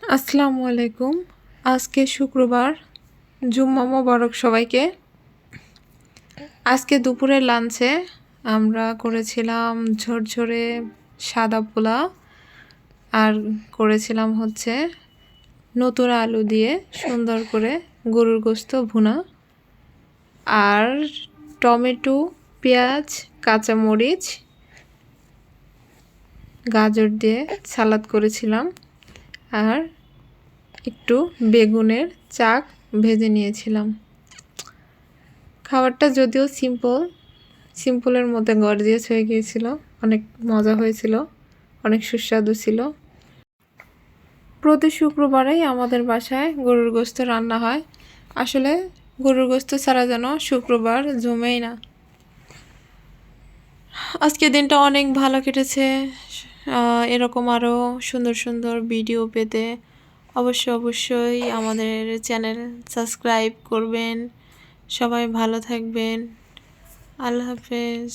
আসসালামু আলাইকুম। আজকে শুক্রবার, জুম্মা মোবারক সবাইকে। আজকে দুপুরের লাঞ্চে আমরা করেছিলাম ঝরঝরে সাদা পোলা, আর করেছিলাম হচ্ছে নতুন আলু দিয়ে সুন্দর করে গরুর গোশত ভুনা, আর টমেটো, পেঁয়াজ, কাঁচামরিচ, গাজর দিয়ে সালাদ করেছিলাম, আর একটু বেগুনের চাক ভেজে নিয়েছিলাম। খাবারটা যদিও সিম্পলের মধ্যে গর্জিয়াস হয়ে গিয়েছিল, অনেক মজা হয়েছিল, অনেক সুস্বাদু ছিল। প্রতি শুক্রবারেই আমাদের বাসায় গরুর গোশত রান্না হয়। আসলে গরুর গোশত ছাড়া যেন শুক্রবার জমেই না। আজকের দিনটা অনেক ভালো কেটেছে। এরকম আরও সুন্দর সুন্দর ভিডিও পেতে অবশ্যই আমাদের চ্যানেল সাবস্ক্রাইব করবেন। সবাই ভালো থাকবেন। আল্লাহ হাফেজ।